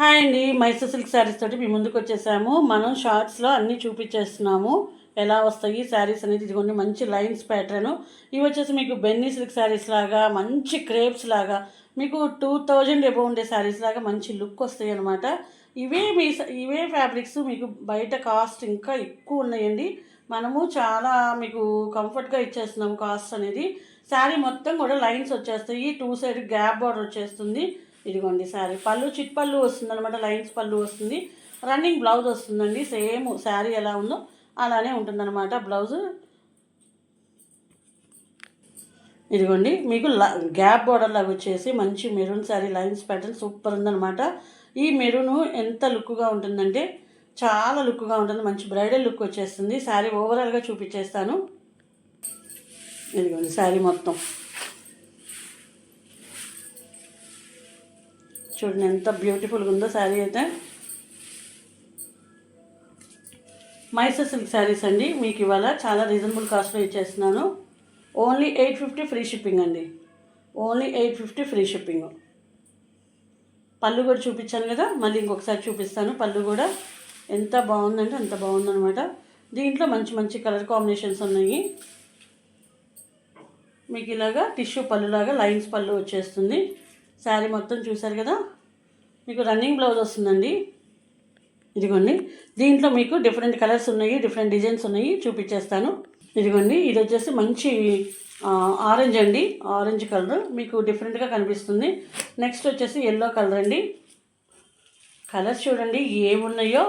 Hi అండి, Mysore silk saris తోటి మీ ముందుకు వచ్చేసాము. మనం షార్ట్స్లో అన్నీ చూపించేస్తున్నాము ఎలా వస్తాయి శారీస్ అనేది. ఇదిగోండి మంచి లైన్స్ ప్యాటర్న్. ఇవి వచ్చేసి మీకు బెన్నీ సిల్క్ శారీస్ లాగా, మంచి క్రేప్స్ లాగా, మీకు 2000 ఎబో ఉండే శారీస్ లాగా మంచి లుక్ వస్తాయి అనమాట. ఇవే ఫ్యాబ్రిక్స్ మీకు బయట కాస్ట్ ఇంకా ఎక్కువ ఉన్నాయండి. మనము చాలా మీకు కంఫర్ట్గా ఇచ్చేస్తున్నాము కాస్ట్ అనేది. శారీ మొత్తం కూడా లైన్స్ వచ్చేస్తాయి, 2 సైడ్ గ్యాప్ బార్డర్ వచ్చేస్తుంది. ఇదిగోండి శారీ పళ్ళు చిట్ పళ్ళు వస్తుంది అనమాట, లైన్స్ పళ్ళు వస్తుంది. రన్నింగ్ బ్లౌజ్ వస్తుందండి, సేమ్ శారీ ఎలా ఉందో అలానే ఉంటుందన్నమాట బ్లౌజ్. ఇదిగోండి మీకు గ్యాప్ బార్డర్ లాగా వచ్చేసి మంచి maroon sari, lines pattern super ఉందన్నమాట. ఈ మెరూన్ ఎంత లుక్గా ఉంటుందంటే చాలా లుక్గా ఉంటుంది, మంచి బ్రైడల్ లుక్ వచ్చేస్తుంది. శారీ ఓవరాల్గా చూపించేస్తాను. ఇదిగోండి శారీ మొత్తం చూడండి ఎంత బ్యూటిఫుల్గా ఉందో శారీ అయితే. మైసూర్ సిల్క్ శారీస్ అండి, మీకు ఇవాళ చాలా రీజనబుల్ కాస్ట్లో ఇచ్చేస్తున్నాను. ఓన్లీ 850 ఫ్రీ షిప్పింగ్ అండి, ఓన్లీ 850 ఫ్రీ షిప్పింగ్. పళ్ళు కూడా చూపించాను కదా, మళ్ళీ ఇంకొకసారి చూపిస్తాను. పళ్ళు కూడా ఎంత బాగుందంటే అంత బాగుందనమాట. దీంట్లో మంచి మంచి కలర్ కాంబినేషన్స్ ఉన్నాయి. మీకు ఇలాగా టిష్యూ పళ్ళులాగా లైన్స్ పళ్ళు వచ్చేస్తుంది. శారీ మొత్తం చూసారు కదా, మీకు రన్నింగ్ బ్లౌజ్ వస్తుందండి. ఇదిగోండి దీంట్లో మీకు డిఫరెంట్ కలర్స్ ఉన్నాయి, డిఫరెంట్ డిజైన్స్ ఉన్నాయి, చూపించేస్తాను. ఇదిగోండి ఇది వచ్చేసి మంచి ఆరెంజ్ అండి, ఆరెంజ్ కలర్ మీకు డిఫరెంట్గా కనిపిస్తుంది. నెక్స్ట్ వచ్చేసి ఎల్లో కలర్ అండి. కలర్స్ చూడండి ఏమున్నాయో,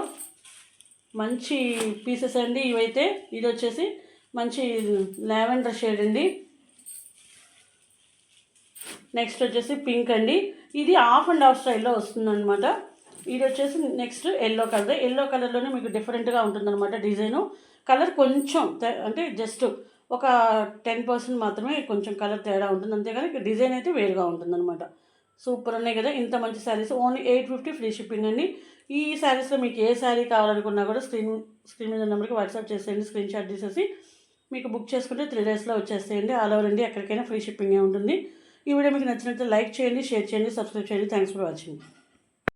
మంచి పీసెస్ అండి ఇవైతే. ఇది వచ్చేసి మంచి లావెండర్ షేడ్ అండి. నెక్స్ట్ వచ్చేసి పింక్ అండి, ఇది ఆఫ్ అండ్ ఆఫ్ స్టైల్లో వస్తుందన్నమాట. ఇది వచ్చేసి నెక్స్ట్ ఎల్లో కలర్. ఎల్లో కలర్లోనే మీకు డిఫరెంట్గా ఉంటుందన్నమాట డిజైను. కలర్ కొంచెం అంటే జస్ట్ ఒక 10% మాత్రమే కొంచెం కలర్ తేడా ఉంటుంది, అంతేగాని డిజైన్ అయితే వేరుగా ఉంటుందన్నమాట. సూపర్ ఉన్నాయి కదా, ఇంత మంచి శారీస్ ఓన్లీ 850 ఫ్రీ షిప్పింగ్ అండి. ఈ శారీస్లో మీకు ఏ శారీ కావాలనుకున్నా కూడా స్క్రీన్ మీద నెంబర్కి వాట్సాప్ చేసేయండి, స్క్రీన్ షాట్ తీసేసి మీకు బుక్ చేసుకుంటే 3 డేస్లో వచ్చేసేయండి. ఆల్ ఓవర్ ఇండియా ఎక్కడికైనా ఫ్రీ షిప్పింగే ఉంటుంది. ఈ వీడియో మీకు నచ్చినట్లయితే లైక్ చేయండి, షేర్ చేయండి, సబ్స్క్రైబ్ చేయండి. Thanks for watching.